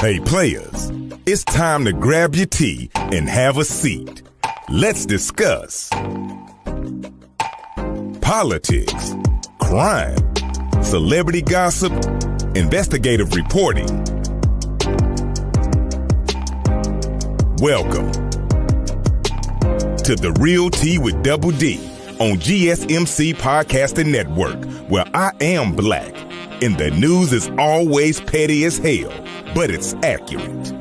Hey players, it's time to grab your tea and have a seat. Let's discuss politics, crime, celebrity gossip, investigative reporting. Welcome to The Real Tea with Double D on GSMC Podcasting Network, where I am black and the news is always petty as hell, but it's accurate.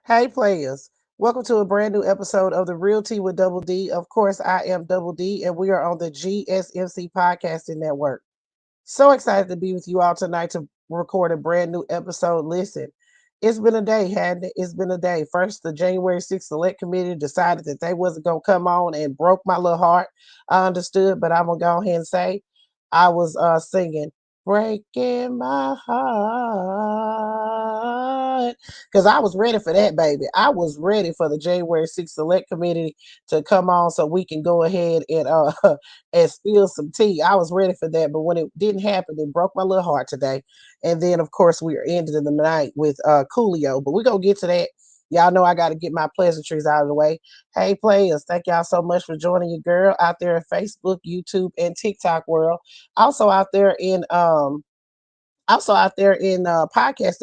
Hey players, welcome to a brand new episode of The Real Tea with Double D. Of course, I am Double D and we are on the GSMC Podcasting Network. So excited to be with you all tonight to record a brand new episode. Listen, it's been a day, hadn't it? It's been a day. First, the January 6th Select Committee decided that they wasn't going to come on and broke my little heart. I understood, but I'm going to go ahead and say I was singing, breaking my heart, because I was ready for that, baby. I was ready for the January 6th Select Committee to come on so we can go ahead and and spill some tea. I was ready for that, but when it didn't happen, it broke my little heart today. And then, of course, we are ending the night with Coolio, but we're going to get to that. Y'all know I got to get my pleasantries out of the way. Hey, players, thank y'all so much for joining your girl out there in Facebook, YouTube, and TikTok world. Also out there in podcasting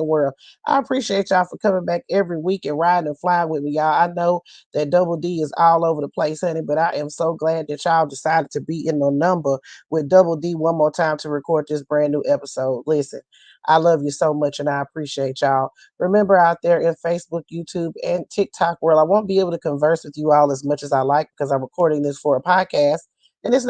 world. I appreciate y'all for coming back every week and riding and flying with me, y'all. I know that Double D is all over the place, honey, but I am so glad that y'all decided to be in the number with Double D one more time to record this brand new episode. Listen, I love you so much and I appreciate y'all. Remember, out there in Facebook, YouTube, and TikTok world, I won't be able to converse with you all as much as I like because I'm recording this for a podcast, and it's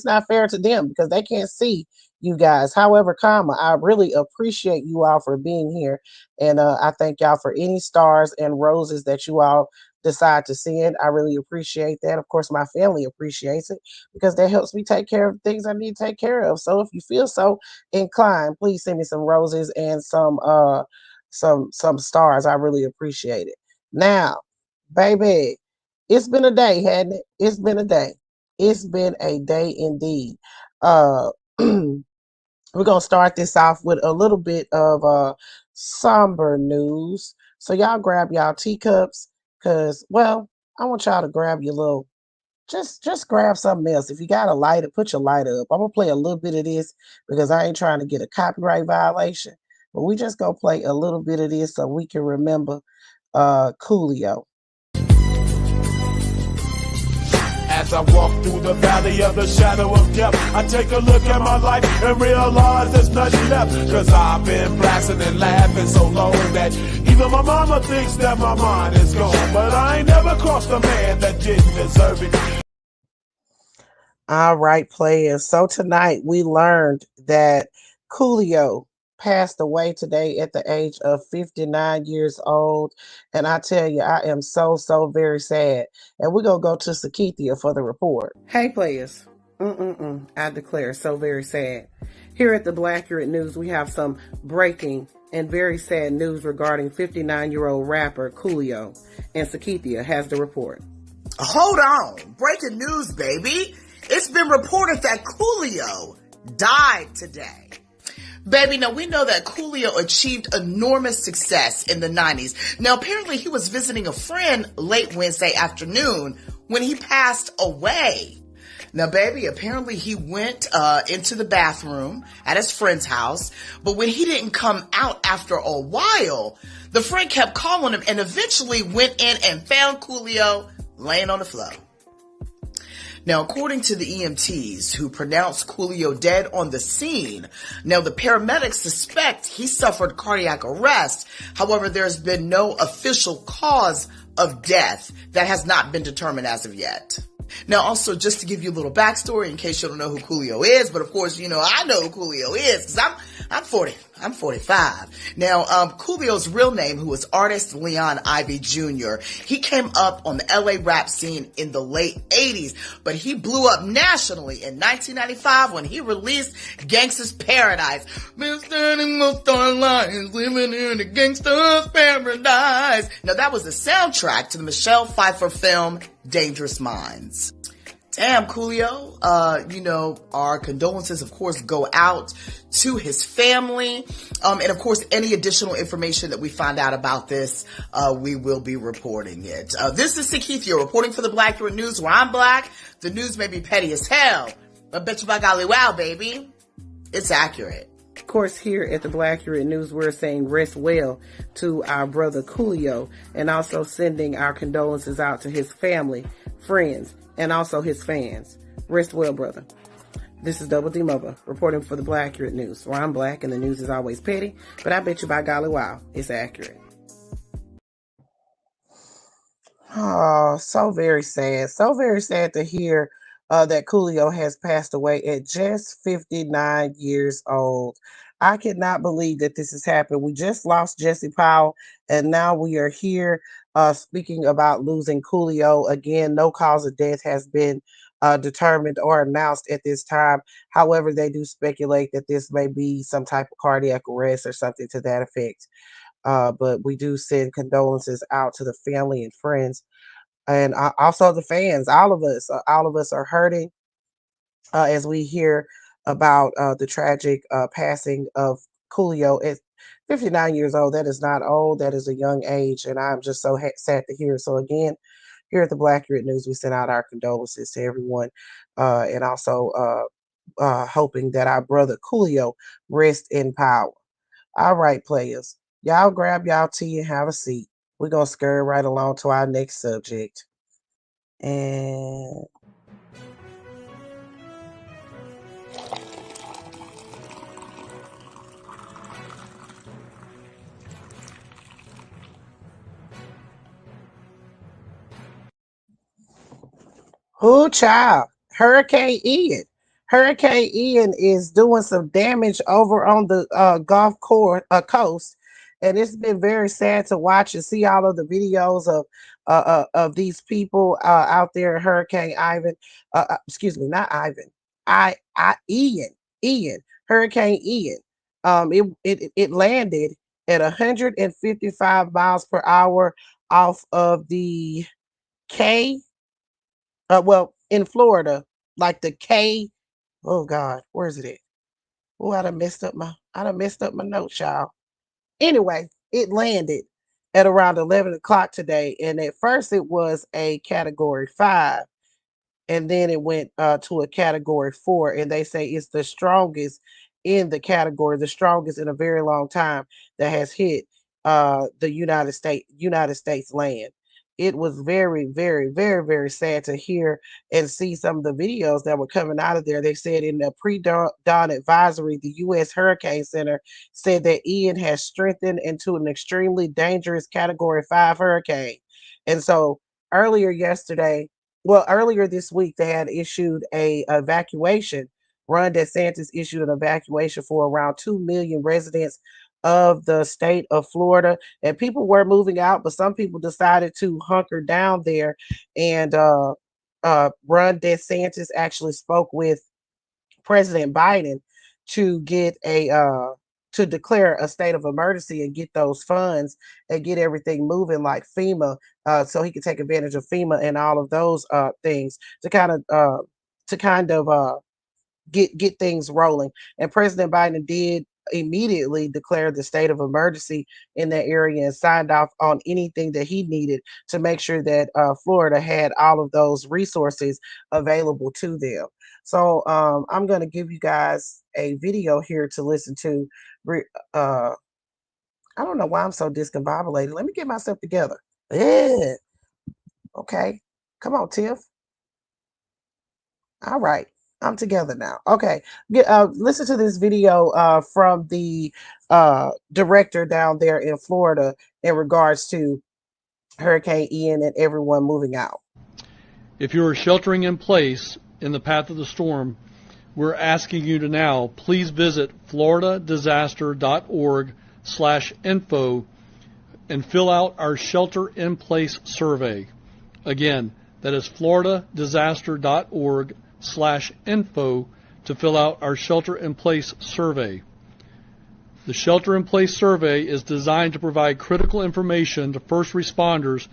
not fair to them because they can't see you guys. However, I really appreciate you all for being here, and I thank y'all for any stars and roses that you all decide to send. I really appreciate that. Of course, my family appreciates it because that helps me take care of things I need to take care of. So if you feel so inclined, please send me some roses and some stars. I really appreciate it. Now, baby, it's been a day, hadn't it? It's been a day. It's been a day indeed. We're going to start this off with a little bit of somber news. So y'all grab y'all teacups because, well, I want y'all to grab your little, just grab something else. If you got a lighter, put your lighter up. I'm going to play a little bit of this because I ain't trying to get a copyright violation. But we just going to play a little bit of this so we can remember Coolio. As I walk through the valley of the shadow of death, I take a look at my life and realize there's nothing left. Cause I've been blasting and laughing so long that even my mama thinks that my mind is gone. But I ain't never crossed a man that didn't deserve it. All right, players. So tonight we learned that Coolio passed away today at the age of 59 years old. And I tell you, I am so very sad. And we're going to go to Sakithia for the report. Hey, players. I declare, so very sad. Here at the Blackcurate News, we have some breaking and very sad news regarding 59-year-old rapper Coolio. And Sakithia has the report. Hold on. Breaking news, baby. It's been reported that Coolio died today. Baby, now we know that Coolio achieved enormous success in the 90s. Now, apparently he was visiting a friend late Wednesday afternoon when he passed away. Now, baby, apparently he went into the bathroom at his friend's house, but when he didn't come out after a while, the friend kept calling him and eventually went in and found Coolio laying on the floor. Now, according to the EMTs who pronounced Coolio dead on the scene, now the paramedics suspect he suffered cardiac arrest. However, there's been no official cause of death that has not been determined as of yet. Now, also, just to give you a little backstory in case you don't know who Coolio is, but of course, you know, I know who Coolio is because I'm 40. I'm 45. Now, Coolio's real name, who was artist Leon Ivy Jr., he came up on the LA rap scene in the late 80s, but he blew up nationally in 1995 when he released Gangsta's Paradise. Been standing most our lives, living in a gangsta's paradise. Now, that was the soundtrack to the Michelle Pfeiffer film Dangerous Minds. Damn, Coolio. Our condolences, of course, go out to his family. And of course, any additional information that we find out about this, we will be reporting it. This is Sakithia reporting for the Black Accurate News, where I'm black. The news may be petty as hell, but bet you by golly wow, baby, it's accurate. Of course, here at the Black Accurate News, we're saying rest well to our brother Coolio, and also sending our condolences out to his family, friends, and also his fans. Rest well, brother. This is Double D Mother reporting for the Black Accurate News, where I'm black and the news is always petty, but I bet you by golly wow, it's accurate. Oh, so very sad. So very sad to hear that Coolio has passed away at just 59 years old. I cannot believe that this has happened. We just lost Sidney Powell, and now we are here speaking about losing Coolio. Again, no cause of death has been determined or announced at this time. However, they do speculate that this may be some type of cardiac arrest or something to that effect. But we do send condolences out to the family and friends, and also the fans. All of us are hurting as we hear about the tragic passing of Coolio at 59 years old. That is not old. That is a young age, and I'm just so sad to hear. So again, here at the Black Accurate News, we send out our condolences to everyone, and also hoping that our brother Coolio rest in power. All right, players. Y'all grab y'all tea and have a seat. We're going to scurry right along to our next subject. And who child? Hurricane Ian. Hurricane Ian is doing some damage over on the Gulf Coast, and it's been very sad to watch and see all of the videos of these people out there. Hurricane Ivan, excuse me, not Ivan, Ian, Hurricane Ian. It landed at 155 miles per hour off of the K. In Florida, like the K. Oh God, where's it at? Oh, I done messed up my notes, y'all. Anyway, it landed at around 11 o'clock today, and at first it was a Category 5, and then it went to a Category 4, and they say it's the strongest in the category, the strongest in a very long time that has hit the United States land. It was very, very, very, very sad to hear and see some of the videos that were coming out of there. They said in the pre-dawn advisory, the U.S. Hurricane Center said that Ian has strengthened into an extremely dangerous Category 5 hurricane. And so earlier this week, they had issued a evacuation. Ron DeSantis issued an evacuation for around 2 million residents of the state of Florida, and people were moving out, but some people decided to hunker down there. And Ron DeSantis actually spoke with President Biden to get to declare a state of emergency and get those funds and get everything moving like FEMA, so he could take advantage of FEMA and all of those things to kind of get things rolling. And President Biden did immediately declared the state of emergency in that area and signed off on anything that he needed to make sure that Florida had all of those resources available to them. So I'm going to give you guys a video here to listen to. I don't know why I'm so discombobulated. Let me get myself together. Yeah. Okay. Come on, Tiff. All right. I'm together now. Okay. Listen to this video from the director down there in Florida in regards to Hurricane Ian and everyone moving out. If you are sheltering in place in the path of the storm, we're asking you to now please visit floridadisaster.org/info and fill out our shelter in place survey. Again, that is floridadisaster.org/info to fill out our shelter-in-place survey. The shelter-in-place survey is designed to provide critical information to first responders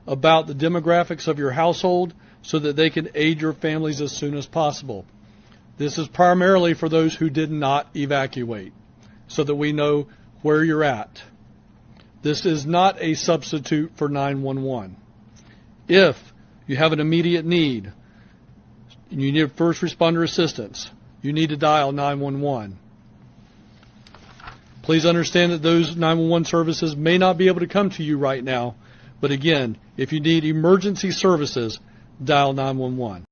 about the demographics of your household so that they can aid your families as soon as possible. This is primarily for those who did not evacuate, so that we know where you're at. This is not a substitute for 911. If you have an immediate need, and you need first responder assistance, you need to dial 911. Please understand that those 911 services may not be able to come to you right now, but again, if you need emergency services, dial 911.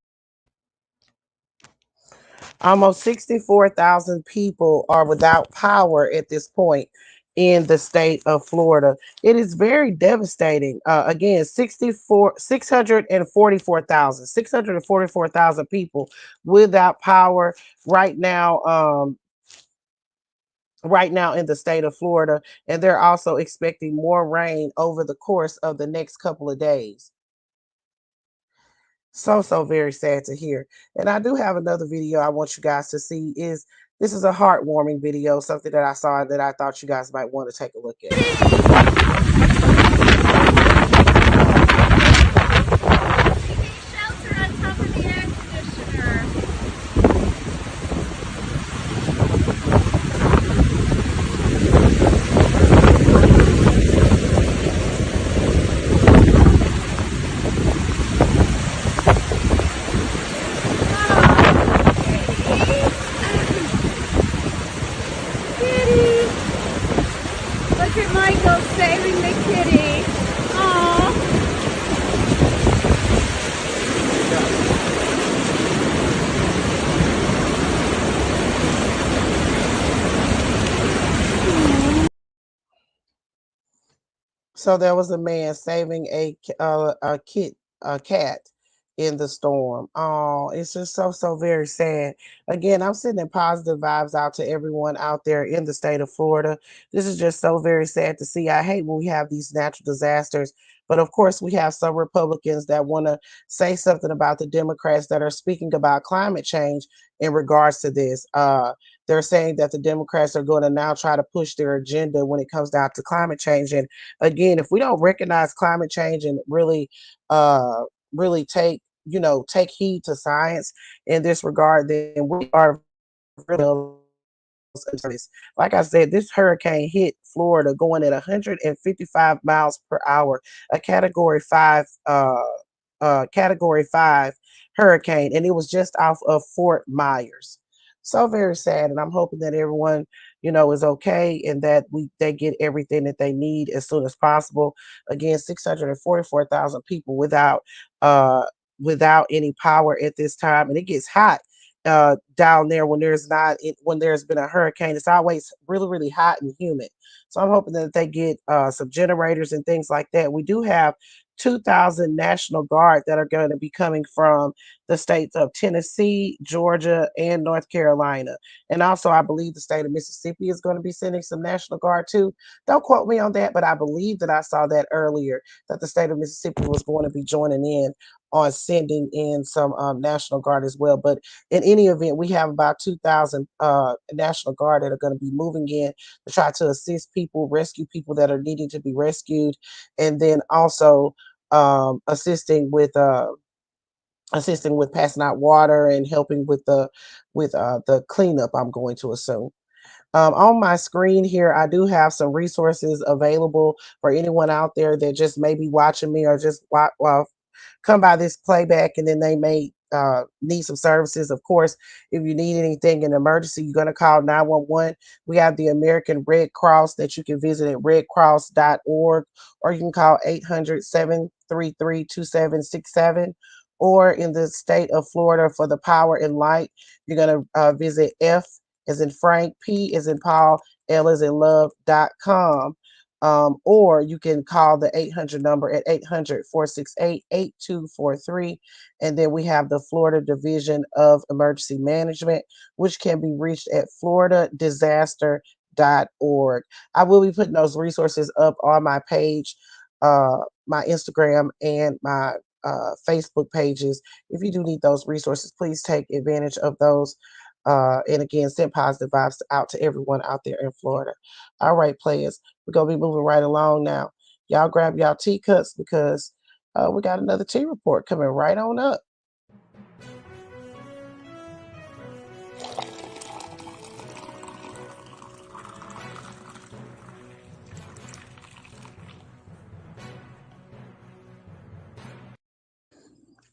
Almost 64,000 people are without power at this point in the state of Florida. It is very devastating. Again, 644,000 people without power right now. Right now in the state of Florida, and they're also expecting more rain over the course of the next couple of days. So very sad to hear. And I do have another video I want you guys to see. This is a heartwarming video, something that I saw that I thought you guys might want to take a look at. Shelter on top of the air conditioner. Look at Michael saving the kitty. Aww. So there was a man saving a cat in the storm. Oh, it's just so very sad. Again, I'm sending positive vibes out to everyone out there in the state of Florida. This is just so very sad to see. I hate when we have these natural disasters, but of course we have some Republicans that want to say something about the Democrats that are speaking about climate change in regards to this. They're saying that the Democrats are going to now try to push their agenda when it comes down to climate change. And again, if we don't recognize climate change and really take heed to science in this regard, then we are really, like I said, this hurricane hit Florida going at 155 miles per hour, a category 5 hurricane, and it was just off of Fort Myers. So very sad, and I'm hoping that everyone, is okay and that they get everything that they need as soon as possible. Again, 644,000 people without any power at this time, and it gets hot down there when there's been a hurricane. It's always really hot and humid. So I'm hoping that they get some generators and things like that. We do have 2,000 National Guard that are going to be coming from the states of Tennessee, Georgia, and North Carolina. And also, I believe the state of Mississippi is going to be sending some National Guard too. Don't quote me on that, but I believe that I saw that earlier, that the state of Mississippi was going to be joining in on sending in some National Guard as well. But in any event, we have about 2,000 National Guard that are going to be moving in to try to assist people, rescue people that are needing to be rescued, and then also assisting with passing out water and helping with the cleanup, I'm going to assume. On my screen here, I do have some resources available for anyone out there that just may be watching me or just come by this playback, and then they may need some services. Of course, if you need anything in emergency, you're going to call 911. We have the American Red Cross that you can visit at redcross.org, or you can call 800-733-2767. Or in the state of Florida for the Power and Light, you're going to visit F as in Frank, P as in Paul, L as in love.com. Or you can call the 800 number at 800-468-8243. And then we have the Florida Division of Emergency Management, which can be reached at floridadisaster.org. I will be putting those resources up on my page, my Instagram, and my Facebook pages. If you do need those resources, please take advantage of those. And again, send positive vibes out to everyone out there in Florida. All right, players, we're going to be moving right along now. Y'all grab y'all teacups because We got another T report coming right on up.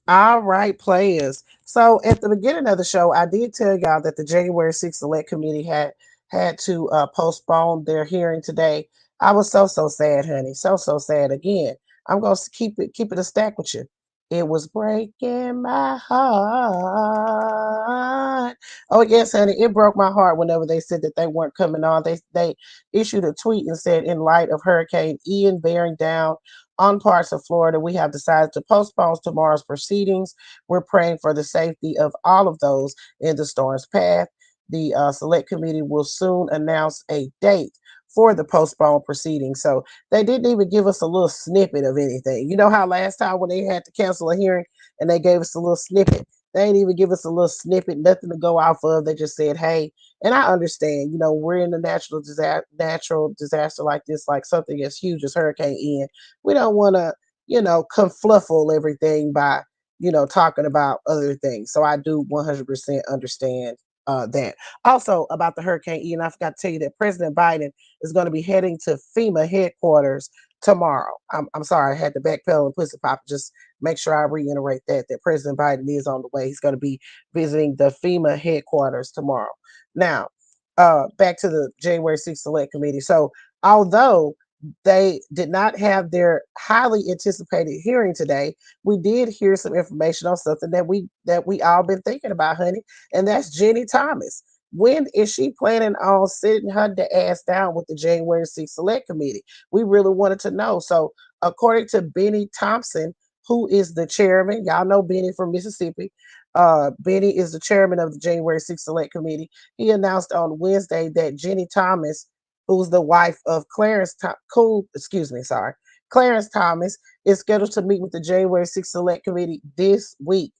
All right, players. So at the beginning of the show, I did tell y'all that the January 6th Select Committee had to postpone their hearing today. I was so sad, honey. So sad. Again, I'm gonna keep it a stack with you. It was breaking my heart. Oh yes, honey, it broke my heart whenever they said that they weren't coming on. They issued a tweet and said, in light of Hurricane Ian bearing down on parts of Florida, we have decided to postpone tomorrow's proceedings. We're praying for the safety of all of those in the storm's path. The select committee will soon announce a date for the postponed proceedings. So they didn't even give us a little snippet of anything. You know how last time when they had to cancel a hearing and they gave us a little snippet? They didn't even give us a little snippet, nothing to go off of. They just said, hey, and I understand, we're in a natural disaster like this, like something as huge as Hurricane Ian. We don't want to, confluffle everything by, talking about other things. So I do 100% understand that. Also, about the Hurricane Ian, I forgot to tell you that President Biden is going to be heading to FEMA headquarters tomorrow. I'm sorry, I had to backpedal and pussy pop. Just make sure I reiterate that President Biden is on the way. He's going to be visiting the FEMA headquarters tomorrow. Now, back to the January 6th Select Committee. So, although they did not have their highly anticipated hearing today, we did hear some information on something that we all been thinking about, honey, and that's Jenny Thomas. When is she planning on sitting her ass down with the January 6th Select Committee? We really wanted to know. So, according to Benny Thompson, who is the chairman, y'all know Benny from Mississippi. Benny is the chairman of the January 6th Select Committee. He announced on Wednesday that Jenny Thomas, who's the wife of Clarence Thomas, is scheduled to meet with the January 6th Select Committee this week.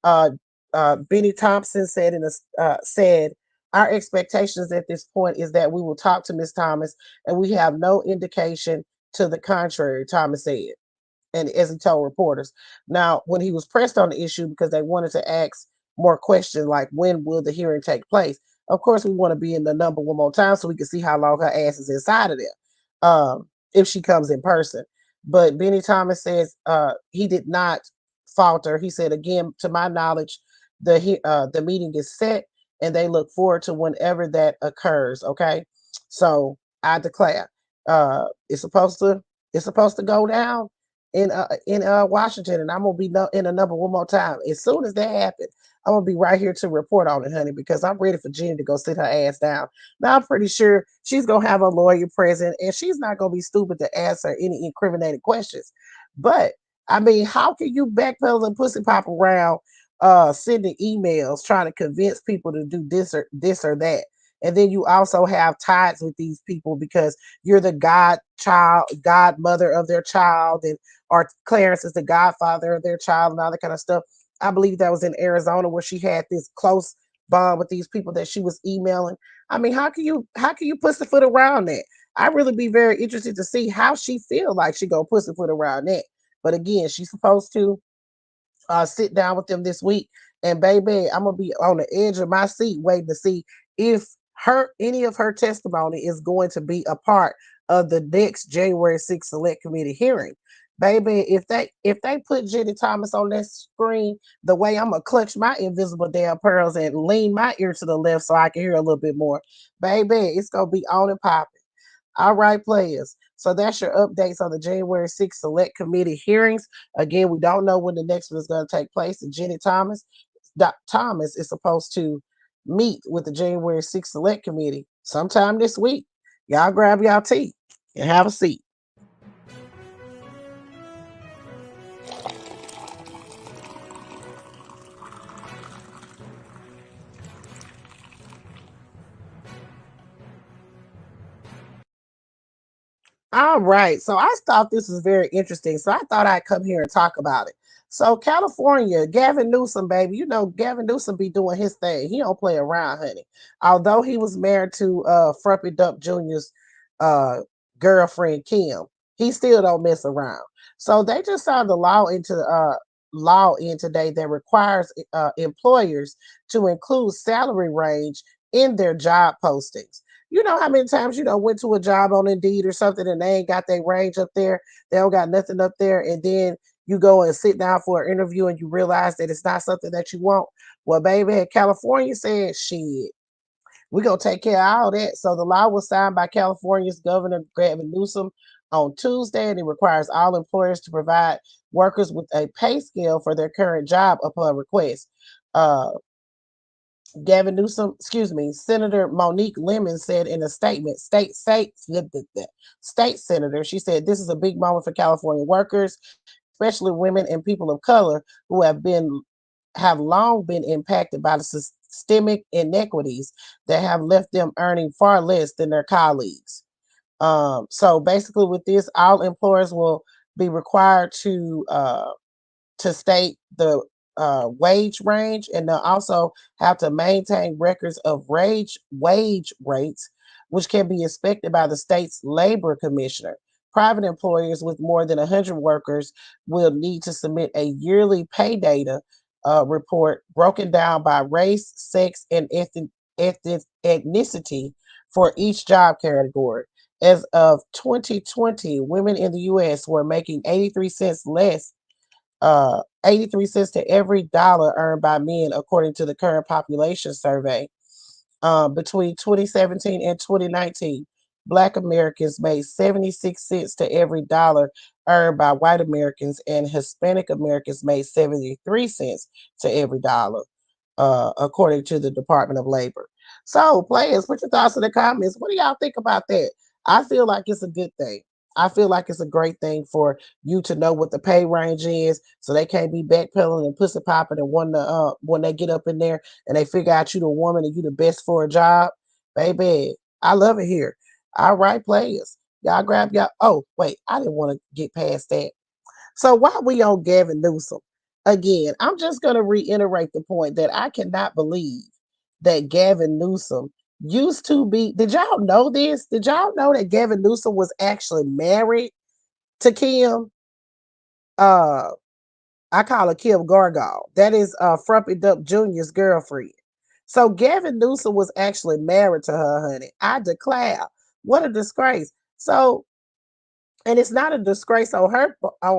Uh, Benny Thompson said, our expectations at this point is that we will talk to Ms. Thomas, and we have no indication to the contrary, Thomas said, and as he told reporters. Now, when he was pressed on the issue because they wanted to ask more questions like when will the hearing take place, of course we want to be in the number one more time so we can see how long her ass is inside of there, if she comes in person. But Benny Thomas says he did not falter. He said, again, to my knowledge, the meeting is set and they look forward to whenever that occurs. Okay, so I declare it's supposed to go down in Washington, and I'm gonna be in a number one more time. As soon as that happens, I'm gonna be right here to report on it, honey, because I'm ready for Jenny to go sit her ass down. Now I'm pretty sure she's gonna have a lawyer present, and she's not gonna be stupid to ask her any incriminating questions. But I mean, how can you backpedal and pussy pop around, sending emails trying to convince people to do this or that? And then you also have ties with these people because you're the godmother of their child, and or Clarence is the godfather of their child and all that kind of stuff. I believe that was in Arizona where she had this close bond with these people that she was emailing. I mean, how can you pussyfoot around that? I really be very interested to see how she feel like she go pussyfoot around that. But again, she's supposed to sit down with them this week. And baby, I'm gonna be on the edge of my seat waiting to see if any of her testimony is going to be a part of the next January 6th Select Committee hearing. Baby, if they put Jenny Thomas on that screen, the way I'm gonna clutch my invisible damn pearls and lean my ear to the left so I can hear a little bit more, baby, it's gonna be on and popping. All right, players. So that's your updates on the January 6th Select Committee hearings. Again, we don't know when the next one is going to take place. And Jenny Thomas is supposed to meet with the January 6th Select Committee sometime this week. Y'all grab y'all tea and have a seat. All right. So I thought this was very interesting. So I thought I'd come here and talk about it. So California, Gavin Newsome, baby, Gavin Newsome be doing his thing. He don't play around, honey. Although he was married to Frumpy Dump Jr.'s uh girlfriend Kim. He still don't mess around. So they just signed the law in today that requires employers to include salary range in their job postings. You know how many times you know went to a job on Indeed or something and they ain't got their range up there, they don't got nothing up there, and then you go and sit down for an interview and you realize that it's not something that you want. Well, baby, California said, shit, we're going to take care of all that. So the law was signed by California's Governor Gavin Newsome on Tuesday, and it requires all employers to provide workers with a pay scale for their current job upon request. Uh, Gavin Newsom, excuse me, Senator Monique Lemon said in a statement, state senator, she said, this is a big moment for California workers, especially women and people of color who have long been impacted by the systemic inequities that have left them earning far less than their colleagues. So basically, with this, all employers will be required to state the wage range, and they'll also have to maintain records of wage rates, which can be inspected by the state's labor commissioner. Private employers with more than 100 workers will need to submit a yearly pay data report broken down by race, sex, and ethnicity for each job category. As of 2020, women in the U.S. were making 83 cents less 83 cents to every dollar earned by men, according to the current population survey. Between 2017 and 2019, Black Americans made 76 cents to every dollar earned by white Americans, and Hispanic Americans made 73 cents to every dollar, according to the Department of Labor. So, players, put your thoughts in the comments. What do y'all think about that? I feel like it's a good thing. I feel like it's a great thing for you to know what the pay range is, so they can't be backpedaling and pussy popping and when they get up in there and they figure out you the woman and you the best for a job, baby. I love it here. All right, players, y'all grab y'all. Oh wait, I didn't want to get past that. So while we on Gavin Newsom, again, I'm just going to reiterate the point that I cannot believe that Gavin Newsom used to be. Did y'all know this? Did y'all know that Gavin Newsom was actually married to Kim? Uh, I call her Kim Gargal. That is Frumpy Duck Jr.'s girlfriend. So Gavin Newsom was actually married to her, honey. I declare, what a disgrace. So, and it's not a disgrace on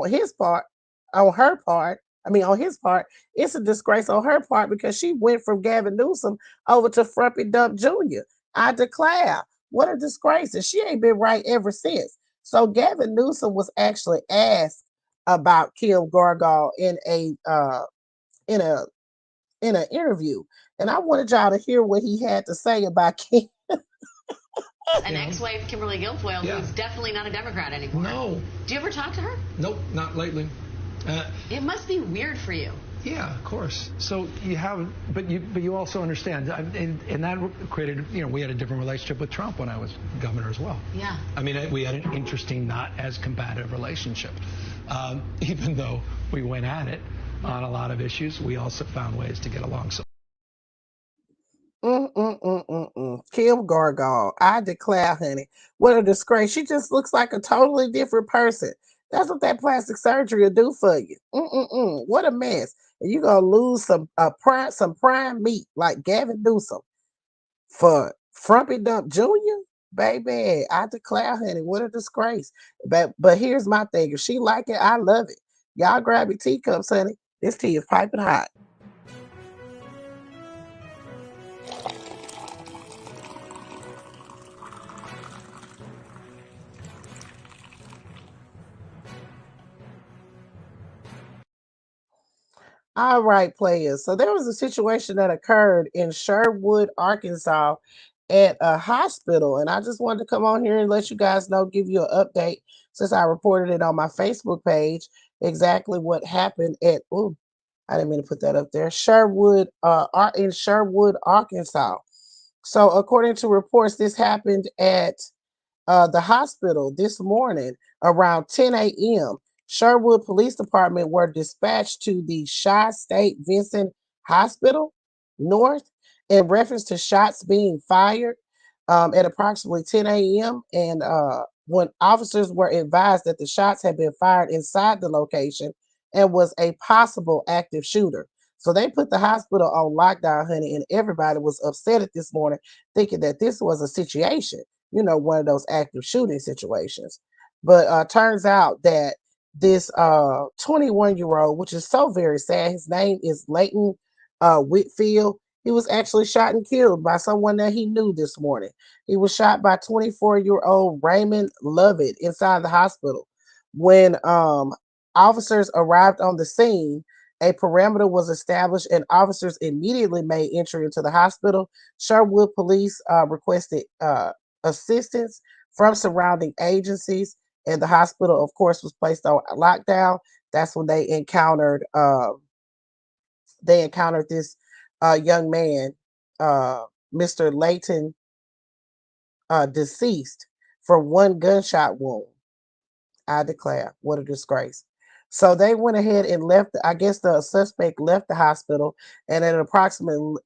his part, on her part. I mean, on his part, it's a disgrace on her part because she went from Gavin Newsom over to Frumpy Dump Jr. I declare, what a disgrace, and she ain't been right ever since. So Gavin Newsom was actually asked about Kim Gargal in a in an interview, and I wanted y'all to hear what he had to say about Kim. An ex-wife, Kimberly Guilfoyle, who's definitely not a Democrat anymore. No. Do you ever talk to her? Nope, not lately. It must be weird for you. Yeah, of course. So you have, but you also understand, and that created, we had a different relationship with Trump when I was governor as well. Yeah. I mean, we had an interesting, not as combative relationship. Even though we went at it on a lot of issues, we also found ways to get along. So. Kim Gargal, I declare, honey, what a disgrace. She just looks like a totally different person. That's what that plastic surgery will do for you. What a mess. And you're going to lose some prime meat like Gavin Newsom for Frumpy Dump Jr.? Baby, I declare, honey, what a disgrace. But here's my thing. If she like it, I love it. Y'all grab your teacups, honey. This tea is piping hot. All right, players. So there was a situation that occurred in Sherwood, Arkansas at a hospital. And I just wanted to come on here and let you guys know, give you an update since I reported it on my Facebook page, exactly what happened at, I didn't mean to put that up there, Sherwood, in Sherwood, Arkansas. So according to reports, this happened at the hospital this morning around 10 a.m. Sherwood Police Department were dispatched to the State Vincent Hospital North in reference to shots being fired at approximately 10 a.m. And when officers were advised that the shots had been fired inside the location and was a possible active shooter. So they put the hospital on lockdown, honey, and everybody was upset at this morning, thinking that this was a situation, one of those active shooting situations. But turns out that this 21-year-old, which is so very sad, his name is Leighton Whitfield. He was actually shot and killed by someone that he knew this morning. He was shot by 24-year-old Raymond Lovett inside the hospital. When officers arrived on the scene, a perimeter was established and officers immediately made entry into the hospital. Sherwood police requested assistance from surrounding agencies, and the hospital, of course, was placed on lockdown. That's when they encountered this young man, Mr. Layton, deceased from one gunshot wound. I declare, what a disgrace. So they went ahead and left. I guess the suspect left the hospital, and at approximately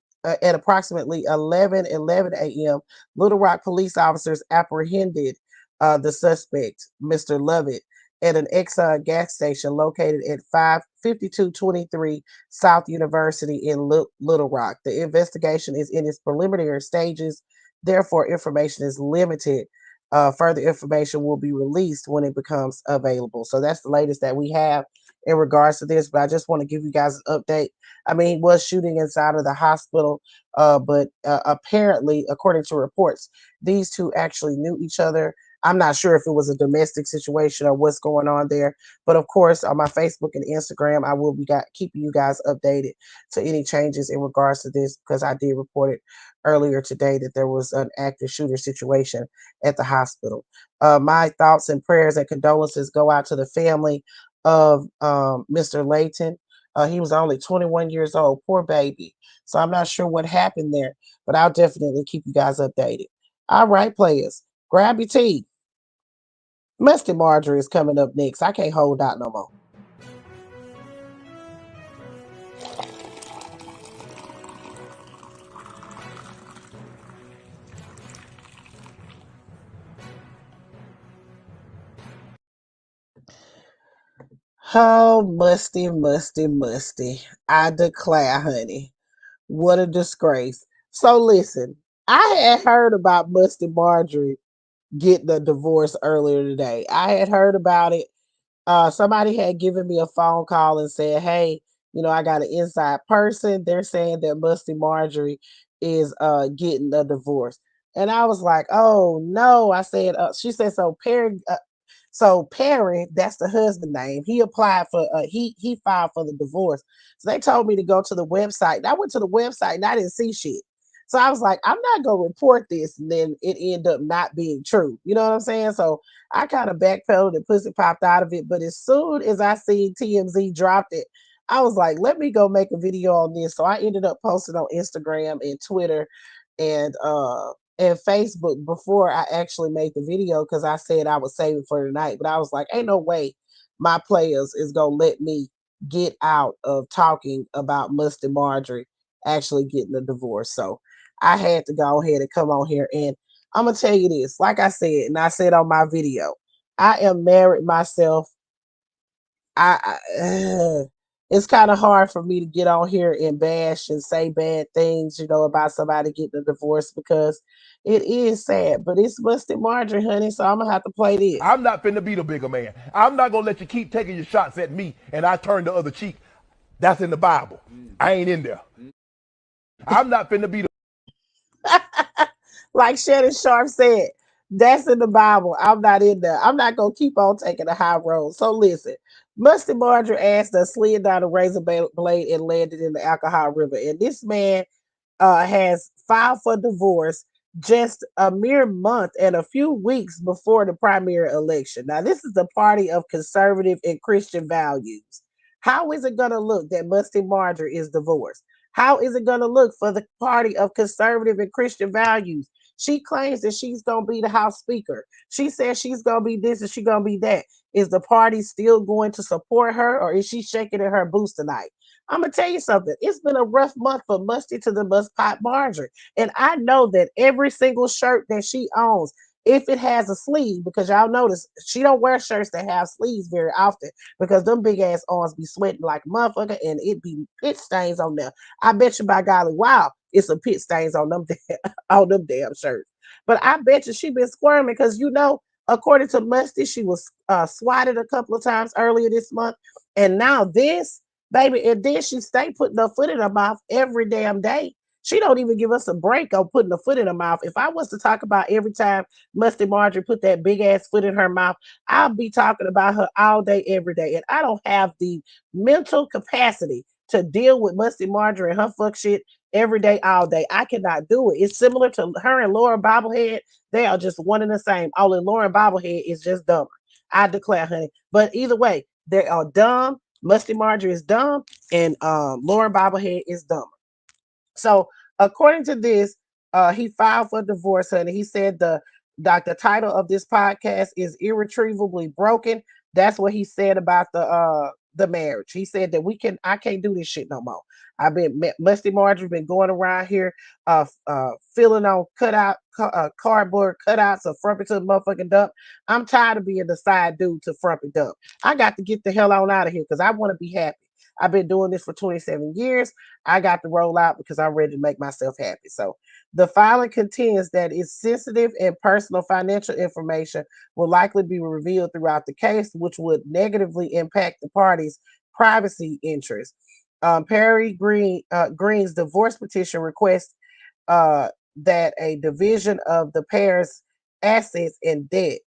11 a.m., Little Rock police officers apprehended the suspect, Mr. Lovett, at an Exxon gas station located at 55223 South University in Little Rock. The investigation is in its preliminary stages. Therefore, information is limited. Further information will be released when it becomes available. So that's the latest that we have in regards to this. But I just want to give you guys an update. I mean, he was shooting inside of the hospital, but apparently, according to reports, these two actually knew each other. I'm not sure if it was a domestic situation or what's going on there. But of course, on my Facebook and Instagram, I will be keeping you guys updated to any changes in regards to this, because I did report it earlier today that there was an active shooter situation at the hospital. My thoughts and prayers and condolences go out to the family of Mr. Layton. He was only 21 years old, poor baby. So I'm not sure what happened there, but I'll definitely keep you guys updated. All right, players, grab your tea. Musty Marjorie is coming up next. I can't hold out no more. Oh, musty, musty, musty. I declare, honey. What a disgrace. So listen, I had heard about Musty Marjorie getting a divorce earlier today. I had heard about it. Somebody had given me a phone call and said, hey, I got an inside person. They're saying that Musty Marjorie is getting a divorce. And I was like, oh no. I said, she said, Perry, that's the husband name. He applied for he filed for the divorce. So they told me to go to the website. And I went to the website and I didn't see shit. So I was like, I'm not gonna report this, and then it ended up not being true. You know what I'm saying? So I kind of backpedaled and pussy popped out of it. But as soon as I seen TMZ dropped it, I was like, let me go make a video on this. So I ended up posting on Instagram and Twitter and Facebook before I actually made the video, because I said I would save it for tonight. But I was like, ain't no way my players is gonna let me get out of talking about Musty Marjorie actually getting a divorce. So I had to go ahead and come on here, and I'm gonna tell you this, like I said, and I said on my video, I am married myself. It's kind of hard for me to get on here and bash and say bad things, about somebody getting a divorce, because it is sad. But it's Musty Marjorie, honey, so I'm gonna have to play this. I'm not finna be the bigger man. I'm not gonna let you keep taking your shots at me and I turn the other cheek. That's in the Bible. I ain't in there. I'm not finna be the Like Shannon Sharp said, that's in the Bible. I'm not in there. I'm not gonna keep on taking the high road. So listen, Musty Marjorie asked us slid down a razor blade and landed in the alcohol river. And this man has filed for divorce just a mere month and a few weeks before the primary election. Now, this is a party of conservative and Christian values. How is it going to look that Musty Marjorie is divorced? How is it going to look for the party of conservative and Christian values? She claims that she's going to be the House Speaker. She says she's going to be this and she's going to be that. Is the party still going to support her, or is she shaking in her boots tonight? I'm gonna tell you something. It's been a rough month for Musty to the Must Pot Marjorie, and I know that every single shirt that she owns if it has a sleeve, because y'all notice she don't wear shirts that have sleeves very often because them big ass arms be sweating like a motherfucker and it be pit stains on there. I bet you by golly, wow, it's some pit stains on them on them damn shirts. But I bet you she been squirming because according to Musty, she was swatted a couple of times earlier this month, and now this baby, and then she stay putting her foot in her mouth every damn day. She don't even give us a break on putting a foot in her mouth. If I was to talk about every time Musty Marjorie put that big ass foot in her mouth, I'll be talking about her all day, every day. And I don't have the mental capacity to deal with Musty Marjorie and her fuck shit every day, all day. I cannot do it. It's similar to her and Laura Bobblehead. They are just one and the same. Only Lauren Bobblehead is just dumber. I declare, honey. But either way, they are dumb. Musty Marjorie is dumb, and Lauren Bobblehead is dumber. So according to this, he filed for divorce, honey. He said the title of this podcast is Irretrievably Broken. That's what he said about the marriage. He said that I can't do this shit no more. Musty Marjorie been going around here filling on cardboard cutouts of Frumpy to the motherfucking dump. I'm tired of being the side dude to Frumpy dump. I got to get the hell on out of here because I want to be happy. I've been doing this for 27 years. I got to roll out because I'm ready to make myself happy. So the filing contends that its sensitive and personal financial information will likely be revealed throughout the case, which would negatively impact the parties' privacy interests. Perry Green's divorce petition requests that a division of the pair's assets and debt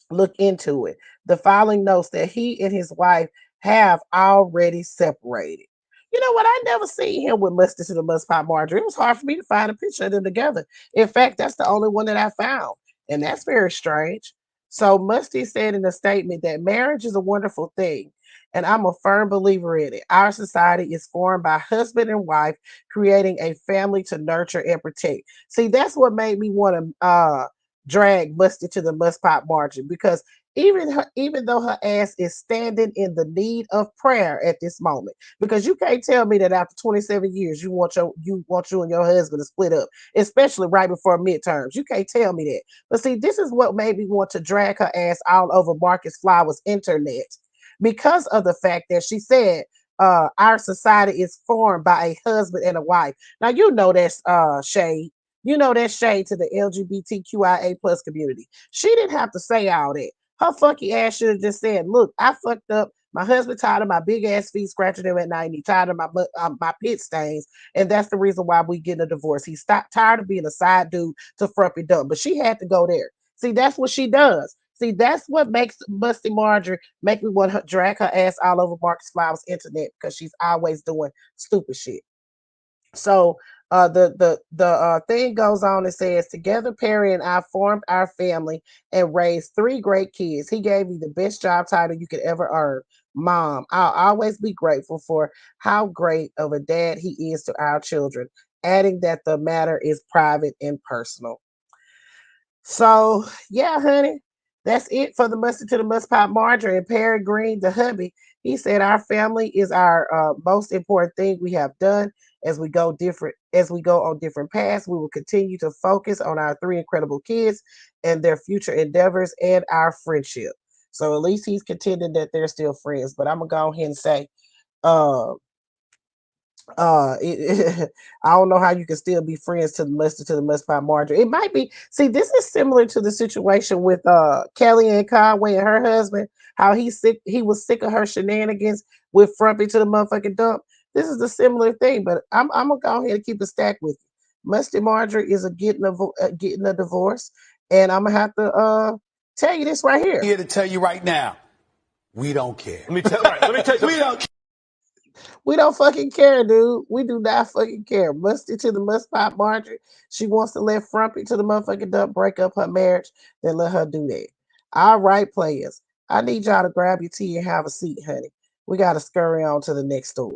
look into it. The filing notes that he and his wife have already separated. You know what? I never seen him with Musty to the Must Pop Marjorie. It was hard for me to find a picture of them together. In fact, that's the only one that I found. And that's very strange. So Musty said in a statement that marriage is a wonderful thing. And I'm a firm believer in it. Our society is formed by husband and wife creating a family to nurture and protect. See, that's what made me want to drag Musty to the Must Pop Marjorie because even though her ass is standing in the need of prayer at this moment, because you can't tell me that after 27 years you want you and your husband to split up, especially right before midterms. You can't tell me that. But see, this is what made me want to drag her ass all over Marcus Flowers' internet because of the fact that she said our society is formed by a husband and a wife. Now you know that's shade. You know that's shade to the LGBTQIA plus community. She didn't have to say all that. Her fucking ass should have just said, look, I fucked up. My husband tired of my big ass feet scratching him at night. And he tired of my pit stains. And that's the reason why we getting a divorce. He stopped tired of being a side dude to Frumpy Dump. But she had to go there. See, that's what she does. See, that's what makes Musty Marjorie make me want to drag her ass all over Marcus Flowers' internet because she's always doing stupid shit. So the thing goes on and says, together Perry and I formed our family and raised 3 great kids. He gave me the best job title you could ever earn, Mom. I'll always be grateful for how great of a dad he is to our children, adding that the matter is private and personal. So yeah, honey, that's it for the Mustard to the Must Pop Marjorie. And Perry Green, the hubby, he said our family is our most important thing we have done. As we go on different paths, we will continue to focus on our 3 incredible kids and their future endeavors and our friendship. So at least he's contending that they're still friends. But I'm gonna go ahead and say, I don't know how you can still be friends to the Mustard Pop Marjorie. It might be. See, this is similar to the situation with Kellyanne Conway and her husband. How he was sick of her shenanigans with Frumpy to the motherfucking dump. This is a similar thing, but I'm gonna go ahead and keep it stacked with you. Musty Marjorie is getting a divorce, and I'm gonna have to tell you this right here. I'm here to tell you right now, we don't care. Let me tell you. We don't care. We don't fucking care, dude. We do not fucking care. Musty to the Must Pop Marjorie. She wants to let Frumpy to the motherfucking dump break up her marriage, then let her do that. All right, players. I need y'all to grab your tea and have a seat, honey. We gotta scurry on to the next story.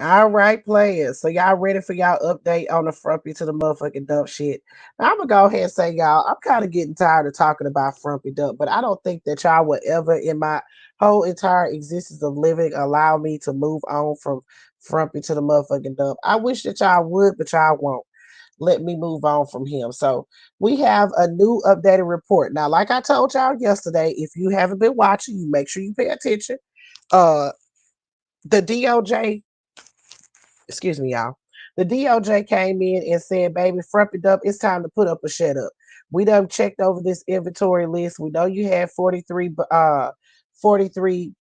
All right, players. So y'all ready for y'all update on the Frumpy to the motherfucking dump shit? Now, I'm gonna go ahead and say, y'all, I'm kind of getting tired of talking about Frumpy dump, but I don't think that y'all would ever, in my whole entire existence of living, allow me to move on from Frumpy to the motherfucking dump. I wish that y'all would, but y'all won't let me move on from him. So we have a new updated report. Now, like I told y'all yesterday, if you haven't been watching, you make sure you pay attention. Uh the DOJ, excuse me, y'all. The DOJ came in and said, baby, frump it up. It's time to put up a shut up. We done checked over this inventory list. We know you had 43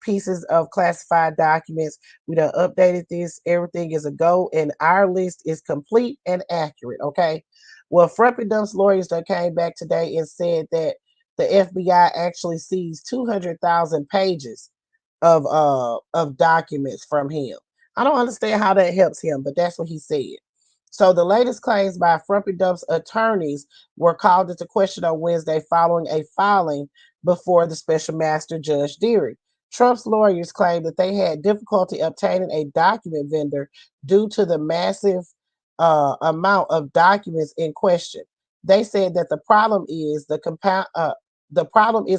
pieces of classified documents. We done updated this. Everything is a go, and our list is complete and accurate. Okay. Well, Frumpy Dump's lawyers done came back today and said that the FBI actually seized 200,000 pages of documents from him. I don't understand how that helps him, but that's what he said. So the latest claims by Frumpy Dump's attorneys were called into question on Wednesday following a filing before the special master Judge Deary. Trump's lawyers claimed that they had difficulty obtaining a document vendor due to the massive amount of documents in question. They said that the problem is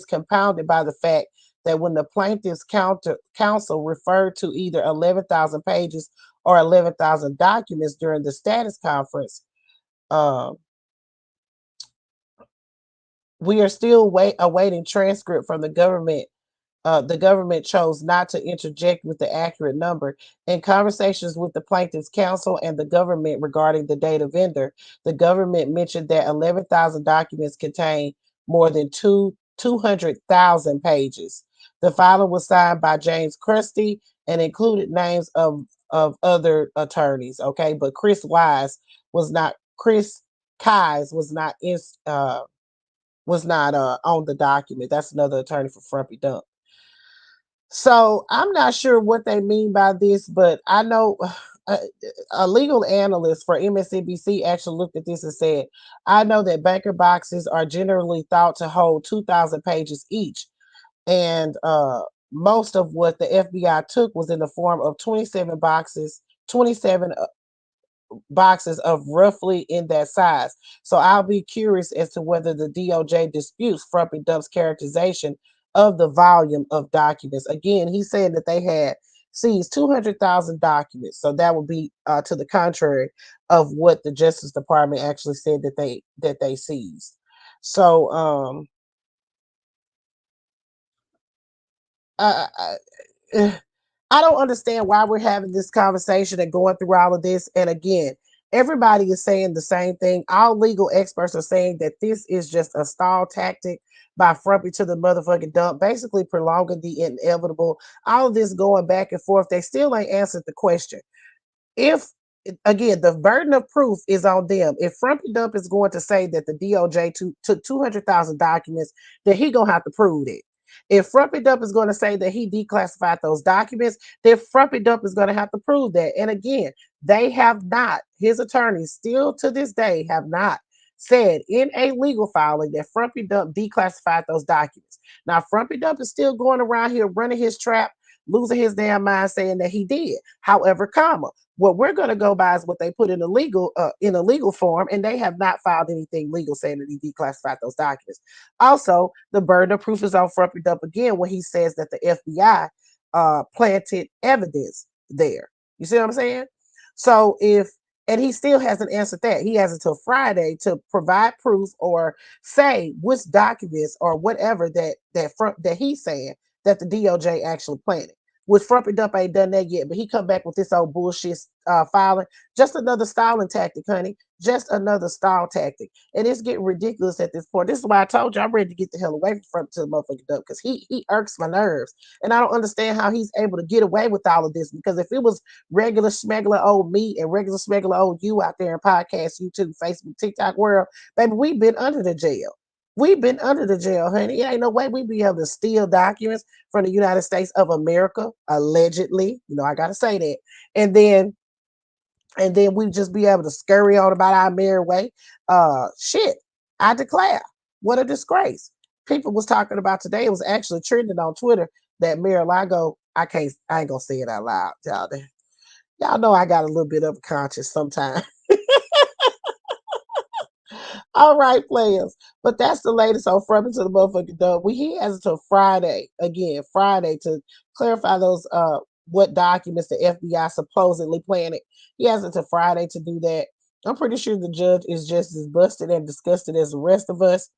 compounded by the fact that when the plaintiff's counsel referred to either 11,000 pages or 11,000 documents during the status conference, uh, we are still awaiting transcript from the government chose not to interject with the accurate number. In conversations with the plaintiff's counsel and the government regarding the data vendor, the government mentioned that 11,000 documents contain more than 200,000 pages. The filing was signed by James Christie and included names of other attorneys. Okay, but Chris Keyes was not on the document. That's another attorney for Frumpy Dump. So I'm not sure what they mean by this, but I know a legal analyst for MSNBC actually looked at this and said, I know that banker boxes are generally thought to hold 2,000 pages each. And most of what the FBI took was in the form of 27 boxes of roughly in that size. So I'll be curious as to whether the DOJ disputes Frumpy Dump's characterization of the volume of documents. Again, he said that they had seized 200,000 documents. So that would be to the contrary of what the Justice Department actually said that they seized. So I, I don't understand why we're having this conversation and going through all of this. And again, everybody is saying the same thing. All legal experts are saying that this is just a stall tactic by Frumpy to the motherfucking dump, basically prolonging the inevitable. All of this going back and forth. They still ain't answered the question. If again, the burden of proof is on them. If Frumpy Dump is going to say that the DOJ took 200,000 documents, then he gonna have to prove it. If Frumpy Dump is going to say that he declassified those documents, then Frumpy Dump is going to have to prove that. And again, they have not, his attorneys still to this day have not said in a legal filing that Frumpy Dump declassified those documents. Now, Frumpy Dump is still going around here running his trap, losing his damn mind saying that he did. However, what we're going to go by is what they put in a legal form, and they have not filed anything legal saying that he declassified those documents. Also, the burden of proof is on Frumpy Dump again when he says that the FBI planted evidence there. You see what I'm saying? So and he still hasn't answered that. He has until Friday to provide proof or say which documents or whatever that he's saying that the DOJ actually planted. Which Frumpy Dump ain't done that yet, but he come back with this old bullshit filing. Just another stalling tactic, honey. Just another stall tactic. And it's getting ridiculous at this point. This is why I told you I'm ready to get the hell away from Frumpy to the motherfucking Dump because he irks my nerves. And I don't understand how he's able to get away with all of this because if it was regular smegular old me and regular smegular old you out there in podcast, YouTube, Facebook, TikTok world, baby, we've been under the jail. We've been under the jail, honey. It ain't no way we'd be able to steal documents from the United States of America, allegedly. You know, I gotta say that. And then we just be able to scurry on about our merry way. Shit, I declare, what a disgrace. People was talking about today. It was actually trending on Twitter that Mar-a-Lago. I ain't gonna say it out loud, y'all. Y'all know I got a little bit of conscience sometimes. All right, players. But that's the latest on From to the Motherfucking Dub. He has until Friday, again, Friday, to clarify those what documents the FBI supposedly planted. He has until Friday to do that. I'm pretty sure the judge is just as busted and disgusted as the rest of us.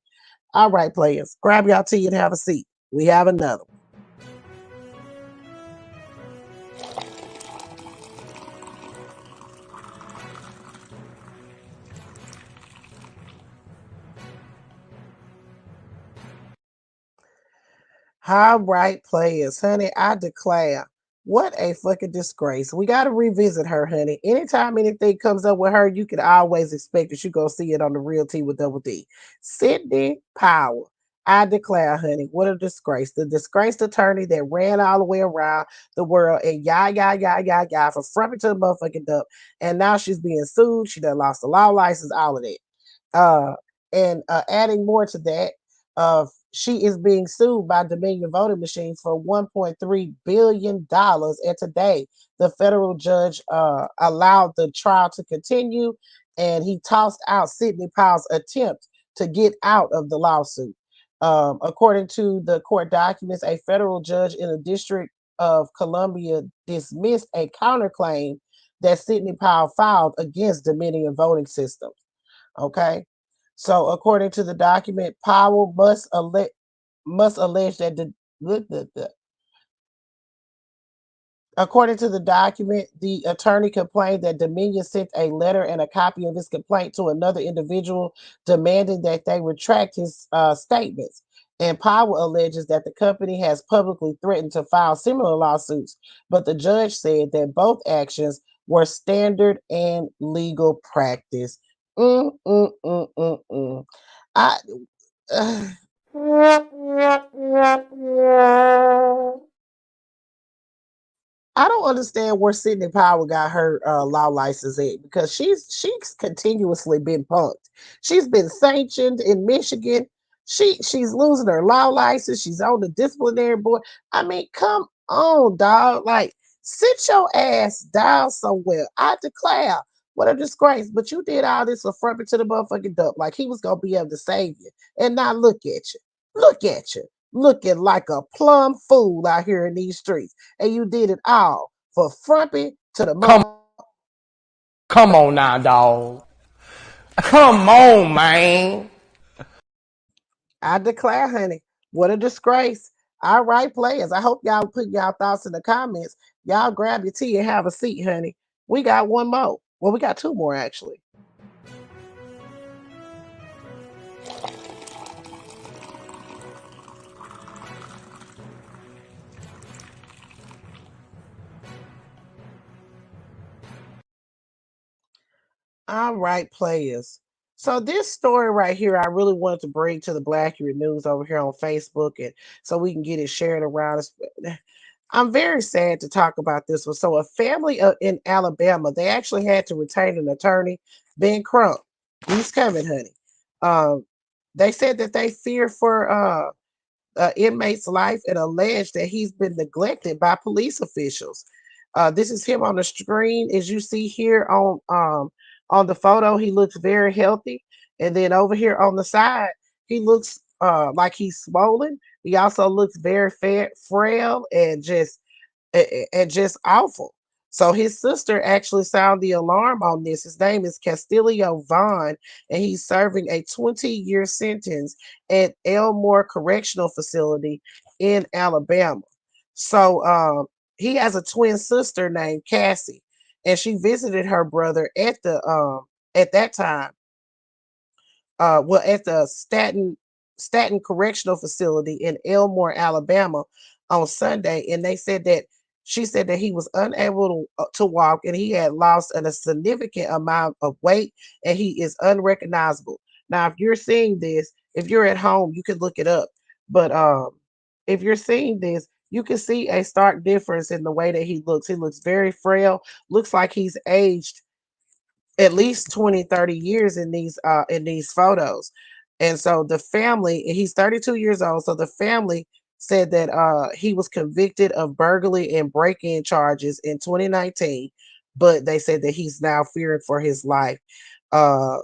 All right, players. Grab y'all tea and have a seat. We have another one. All right, players, honey, I declare, what a fucking disgrace. We got to revisit her, honey. Anytime anything comes up with her, you can always expect that you're going to see it on the Real Tea with Double D. Sidney Powell, I declare, honey, what a disgrace. The disgraced attorney that ran all the way around the world and from fronting to the motherfucking dump. And now she's being sued. She done lost the law license, all of that. And adding more to that, she is being sued by Dominion Voting Machines for $1.3 billion. And today, the federal judge allowed the trial to continue, and he tossed out Sidney Powell's attempt to get out of the lawsuit. According to the court documents, a federal judge in the District of Columbia dismissed a counterclaim that Sidney Powell filed against Dominion Voting Systems. Okay. So according to the document, Powell must allege that according to the document, the attorney complained that Dominion sent a letter and a copy of his complaint to another individual demanding that they retract his statements. And Powell alleges that the company has publicly threatened to file similar lawsuits, but the judge said that both actions were standard and legal practice. I I don't understand where Sidney Powell got her law license at, because she's continuously been punked. She's been sanctioned in Michigan. She's losing her law license. She's on the disciplinary board. I mean, come on, dog. Like, sit your ass down somewhere. I declare, what a disgrace. But you did all this for fronting to the motherfucking dump. Like he was gonna be able to save you. And now look at you. Look at you. Looking like a plum fool out here in these streets. And you did it all for fronting to the Come on now, dog. Come on, man. I declare, honey, what a disgrace. All right, players. I hope y'all put y'all thoughts in the comments. Y'all grab your tea and have a seat, honey. We got one more. Well, we got two more, actually. All right, players. So this story right here, I really wanted to bring to the Blackery News over here on Facebook, and so we can get it shared around. I'm very sad to talk about this one. So a family in Alabama, they actually had to retain an attorney, Ben Crump. He's coming, honey. They said that they fear for inmate's life and alleged that he's been neglected by police officials. This is him on the screen, as you see here on the photo. He looks very healthy, and then over here on the side, he looks like he's swollen. He also looks very frail, and just awful. So his sister actually sounded the alarm on this. His name is Castillo Vaughn, and he's serving a 20-year sentence at Elmore Correctional Facility in Alabama. So he has a twin sister named Cassie, and she visited her brother at that time. At the Staten Correctional Facility in Elmore, Alabama, on Sunday, and she said that he was unable to walk, and he had lost a significant amount of weight, and he is unrecognizable. Now, if you're seeing this, if you're at home, you can look it up. But if you're seeing this, you can see a stark difference in the way that he looks. He looks very frail. Looks like he's aged at least 20, 30 years in these photos. And so the family, he's 32 years old. So the family said that he was convicted of burglary and break-in charges in 2019, but they said that he's now fearing for his life.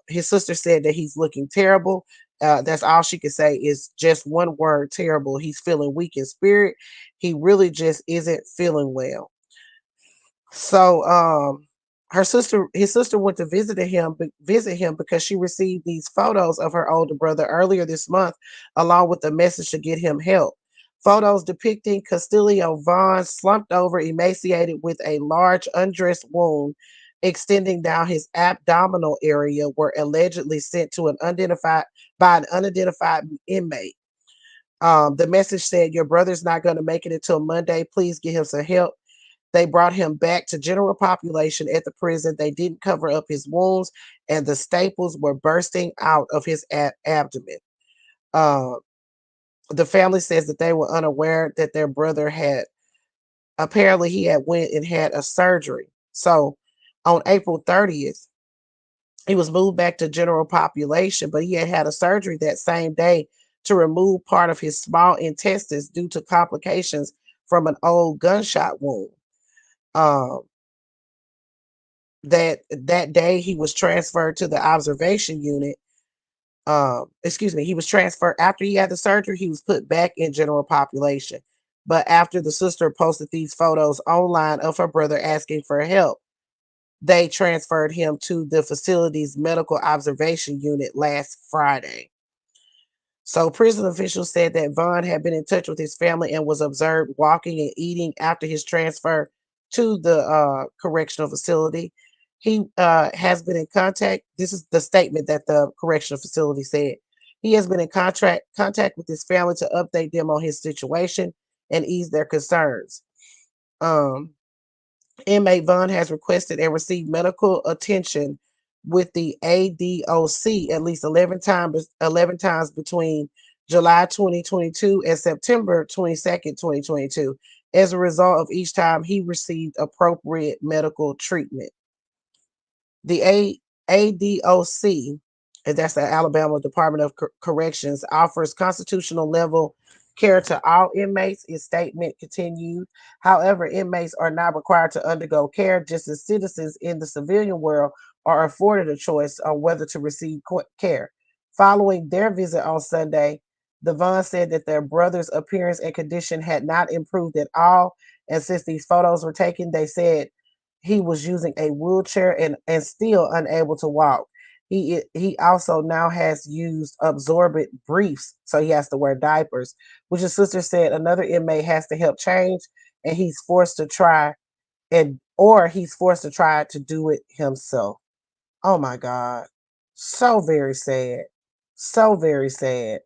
His sister said that he's looking terrible. That's all she could say is just one word: terrible. He's feeling weak in spirit. He really just isn't feeling well. So his sister went to visit him because she received these photos of her older brother earlier this month, along with a message to get him help. Photos depicting Castillo Vaughn slumped over, emaciated, with a large undressed wound extending down his abdominal area were allegedly sent to an unidentified inmate. The message said, "Your brother's not going to make it until Monday. Please get him some help." They brought him back to general population at the prison. They didn't cover up his wounds, and the staples were bursting out of his abdomen. Uh, the family says that they were unaware that their brother had apparently he had went and had a surgery. So on April 30th, he was moved back to general population, but he had a surgery that same day to remove part of his small intestines due to complications from an old gunshot wound. Um, that day he was transferred to the observation unit. He was transferred after he had the surgery. He was put back in general population. But after the sister posted these photos online of her brother asking for help, they transferred him to the facility's medical observation unit last Friday. So prison officials said that Vaughn had been in touch with his family and was observed walking and eating after his transfer to the correctional facility. He has been in contact. This is the statement that the correctional facility said. He has been in contact with his family to update them on his situation and ease their concerns. Inmate Vaughn has requested and received medical attention with the ADOC at least 11 times between July 2022 and September 22nd, 2022. As a result of each time he received appropriate medical treatment. The ADOC, and that's the Alabama Department of Corrections, offers constitutional level care to all inmates. Its statement continued. However, inmates are not required to undergo care, just as citizens in the civilian world are afforded a choice on whether to receive care. Following their visit on Sunday, the Vaughn said that their brother's appearance and condition had not improved at all. And since these photos were taken, they said he was using a wheelchair and still unable to walk. He also now has used absorbent briefs, so he has to wear diapers, which his sister said another inmate has to help change, and he's forced to try to do it himself. Oh my God. So very sad. So very sad.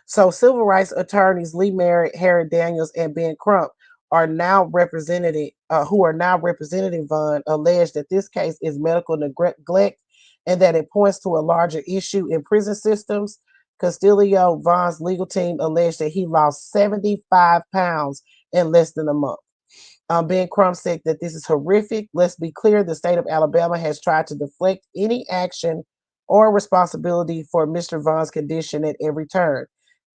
So civil rights attorneys Lee Merritt, Harry Daniels, and Ben Crump are now who are now representing Vaughn, allege that this case is medical neglect and that it points to a larger issue in prison systems. Castillo Vaughn's legal team alleged that he lost 75 pounds in less than a month. Ben Crump said that this is horrific. Let's be clear, the state of Alabama has tried to deflect any action or responsibility for Mr. Vaughn's condition at every turn.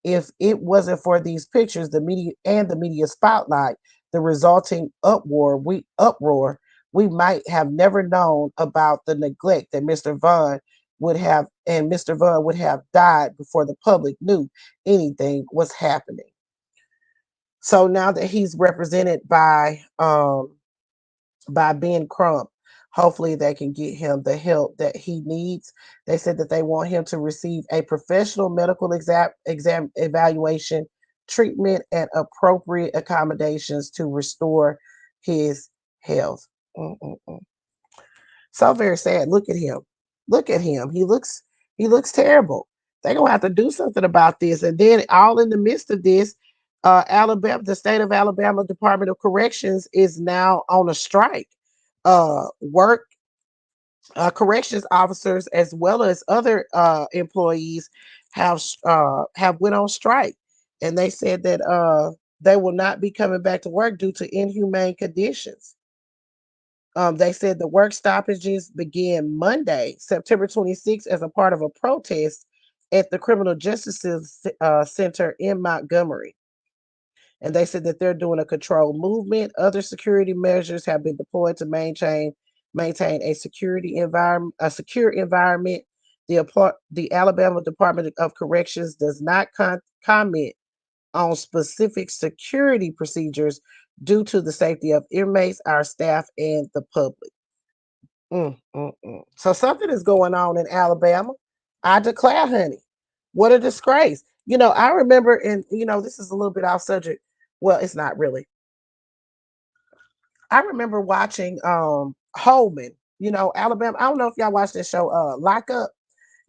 If it wasn't for these pictures, the media spotlight, the resulting uproar, we might have never known about the neglect that Mr. Vaughn would have, and Mr. Vaughn would have died before the public knew anything was happening. So now that he's represented by Ben Crump, hopefully they can get him the help that he needs. They said that they want him to receive a professional medical exam evaluation, treatment, and appropriate accommodations to restore his health. So very sad. Look at him. Look at him. He looks terrible. They're gonna have to do something about this. And then all in the midst of this, the state of Alabama Department of Corrections is now on a strike. Corrections officers as well as other employees have went on strike, and they said that they will not be coming back to work due to inhumane conditions. They said the work stoppages began Monday, September 26th, as a part of a protest at the Criminal Justice Center in Montgomery. And they said that they're doing a controlled movement. Other security measures have been deployed to maintain a secure environment. The Alabama Department of Corrections does not comment on specific security procedures due to the safety of inmates, our staff, and the public. So something is going on in Alabama. I declare, honey, what a disgrace. I remember, and this is a little bit off subject. Well, it's not really. I remember watching Holman, Alabama. I don't know if y'all watched that show, Lock Up.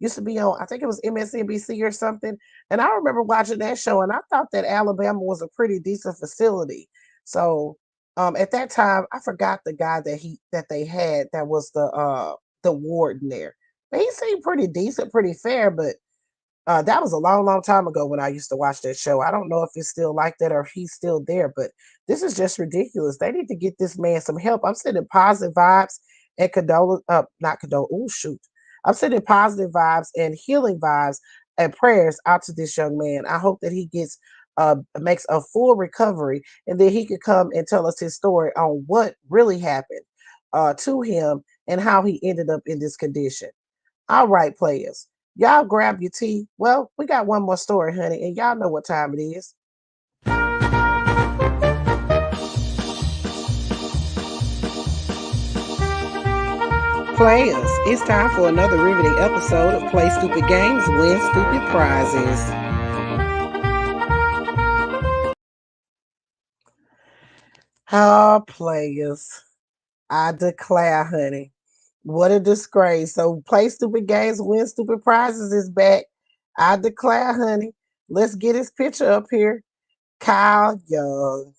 Used to be on, I think it was MSNBC or something. And I remember watching that show, and I thought that Alabama was a pretty decent facility. So at that time, I forgot the guy that they had that was the warden there. But he seemed pretty decent, pretty fair, but that was a long, long time ago when I used to watch that show. I don't know if it's still like that or if he's still there, but this is just ridiculous. They need to get this man some help. I'm sending positive vibes and I'm sending positive vibes and healing vibes and prayers out to this young man. I hope that he makes a full recovery, and then he could come and tell us his story on what really happened to him and how he ended up in this condition. All right, players. Y'all grab your tea. Well, we got one more story, honey, and y'all know what time it is. Players, it's time for another riveting episode of Play Stupid Games, Win Stupid Prizes. Players, I declare, honey, what a disgrace. So Play Stupid Games, Win Stupid Prizes is back. I declare, honey, let's get his picture up here. Kyle Young.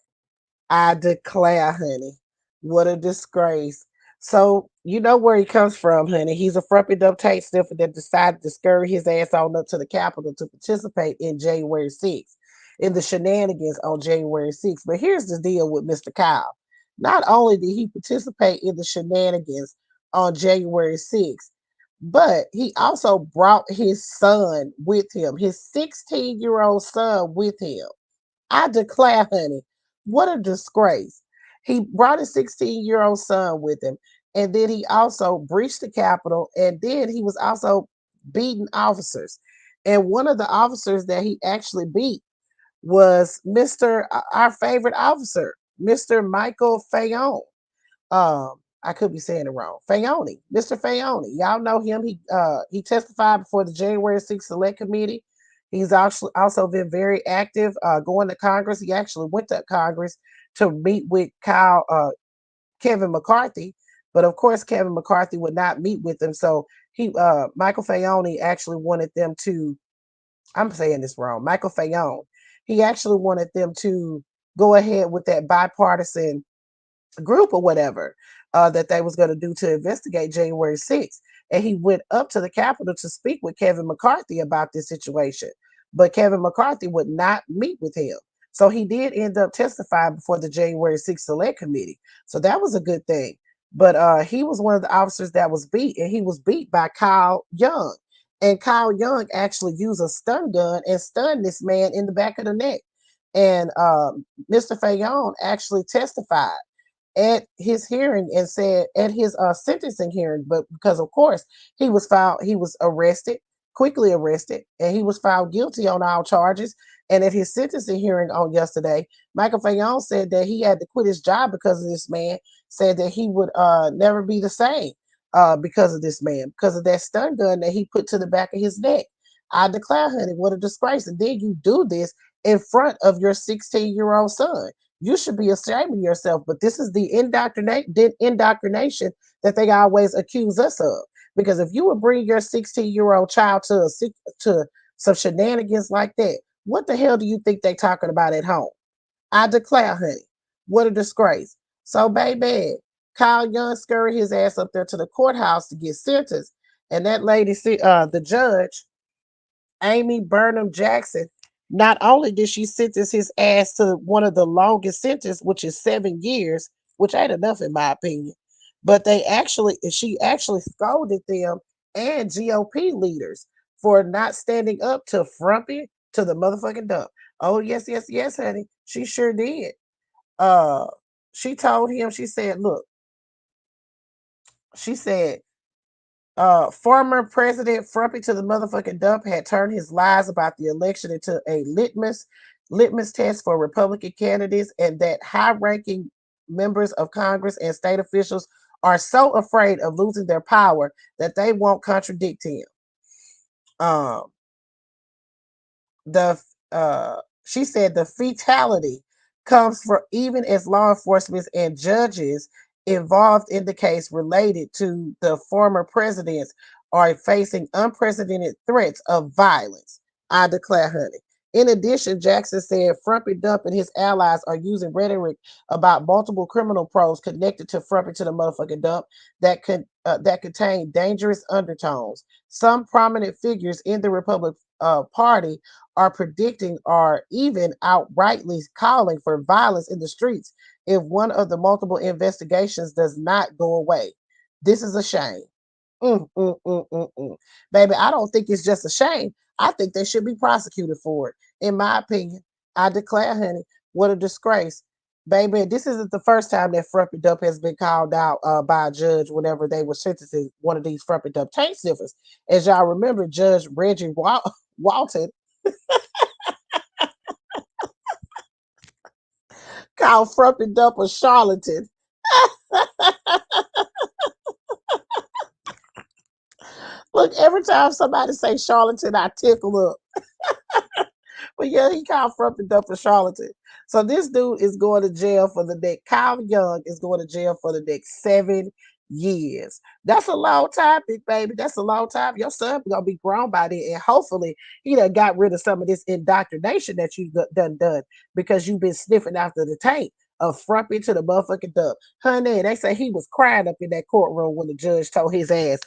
I declare, honey, what a disgrace. So you know where he comes from, honey. He's a frumpy dumb tape sniffer that decided to scurry his ass on up to the Capitol to participate in January 6th, in the shenanigans on January 6th. But here's the deal with Mr. Kyle. Not only did he participate in the shenanigans on January 6th, but he also brought his son with him, his 16-year-old son with him. I declare, honey, what a disgrace. He brought his 16-year-old son with him, and then he also breached the Capitol, and then he was also beating officers. And one of the officers that he actually beat was our favorite officer, Mr. Michael Fayone. I could be saying it wrong. Fayone, Mr. Fayone. Y'all know him. He testified before the January 6th Select Committee. He's also been very active going to Congress. He actually went to Congress to meet with Kevin McCarthy, but of course Kevin McCarthy would not meet with him. So Michael Fayone actually wanted them to. I'm saying this wrong. Michael Fayone. He actually wanted them to go ahead with that bipartisan group or whatever that they was going to do to investigate January 6th. And he went up to the Capitol to speak with Kevin McCarthy about this situation. But Kevin McCarthy would not meet with him. So he did end up testifying before the January 6th Select Committee. So that was a good thing. But he was one of the officers that was beat, and he was beat by Kyle Young. And Kyle Young actually used a stun gun and stunned this man in the back of the neck. And Mr. Fayone actually testified at his hearing and said at his sentencing hearing, but because of course he was quickly arrested, and he was found guilty on all charges. And at his sentencing hearing on yesterday, Michael Fayone said that he had to quit his job because of this man, said that he would never be the same because of this man, because of that stun gun that he put to the back of his neck. I declare, honey, what a disgrace. And then you do this in front of your 16-year-old son. You should be ashamed of yourself, but this is the indoctrination that they always accuse us of. Because if you would bring your 16-year-old child to some shenanigans like that, what the hell do you think they're talking about at home? I declare, honey, what a disgrace. So, baby, Kyle Young scurried his ass up there to the courthouse to get sentenced, and that lady, the judge, Amy Burnham Jackson, not only did she sentence his ass to one of the longest sentences, which is 7 years, which ain't enough in my opinion, but she actually scolded them and GOP leaders for not standing up to Frumpy, to the motherfucking dump. Oh, yes, yes, yes, honey. She sure did. She told him, she said, look, she said, former President Frumpy to the motherfucking dump had turned his lies about the election into a litmus test for Republican candidates, and that high-ranking members of Congress and state officials are so afraid of losing their power that they won't contradict him. She said the fatality comes for even as law enforcement and judges involved in the case related to the former presidents are facing unprecedented threats of violence. I declare, honey. In addition, Jackson said Frumpy Dump and his allies are using rhetoric about multiple criminal probes connected to Frumpy to the motherfucking dump that contain dangerous undertones. Some prominent figures in the Republican Party are predicting or even outrightly calling for violence in the streets if one of the multiple investigations does not go away. This is a shame. Baby, I don't think it's just a shame. I think they should be prosecuted for it. In my opinion, I declare, honey, what a disgrace. Baby, this isn't the first time that Frumpy Dump has been called out by a judge whenever they were sentencing one of these Frumpy Dump tank sniffers. As y'all remember, Judge Reggie Walton called Frumpy Dump a charlatan. Look, every time somebody say charlatan, I tickle up. But yeah, he called Frumpy Dump a charlatan. So this dude is going to jail for the next. Kyle Young is going to jail for the next 7 years. That's a long time, big baby. That's a long time. Your son gonna be grown by then, and hopefully he done got rid of some of this indoctrination that you done because you've been sniffing after the taint of Frumpy to the motherfucking dump. Honey, they say he was crying up in that courtroom when the judge told his ass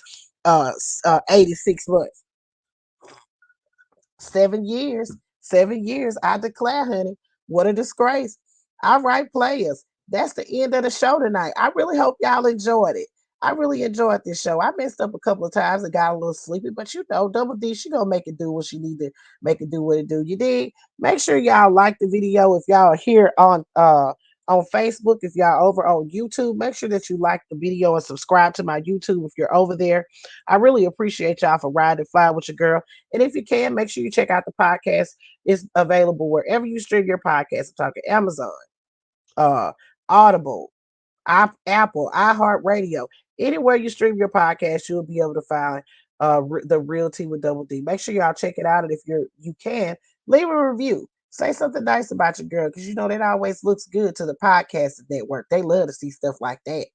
86 months. 7 years. 7 years. I declare, honey, what a disgrace. All right, players. That's the end of the show tonight. I really hope y'all enjoyed it. I really enjoyed this show. I messed up a couple of times and got a little sleepy, but you know, Double D, she gonna make it do what she need to make it do what it do. You dig? Make sure y'all like the video if y'all are here on Facebook. If y'all over on YouTube, make sure that you like the video and subscribe to my YouTube if you're over there. I really appreciate y'all for riding and flying with your girl. And if you can, make sure you check out the podcast. It's available wherever you stream your podcast. I'm talking Amazon, Audible, Apple, iHeartRadio. Anywhere you stream your podcast, you'll be able to find the Real Tea with Double D. Make sure y'all check it out, and if you can, leave a review. Say something nice about your girl, because you know that always looks good to the podcast network. They love to see stuff like that.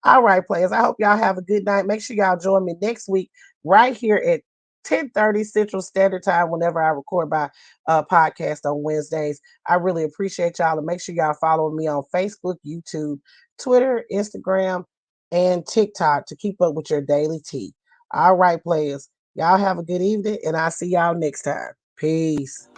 All right, players. I hope y'all have a good night. Make sure y'all join me next week right here at 10:30 Central Standard Time whenever I record my podcast on Wednesdays. I really appreciate y'all, and make sure y'all follow me on Facebook, YouTube, Twitter, Instagram, and TikTok to keep up with your daily tea. All right, players. Y'all have a good evening, and I'll see y'all next time. Peace.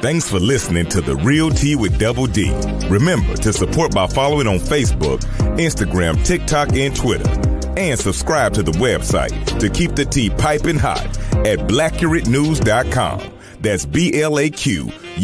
Thanks for listening to The Real Tea with Double D. Remember to support by following on Facebook, Instagram, TikTok, and Twitter. And subscribe to the website to keep the tea piping hot at blackuratnews.com. That's BLAQ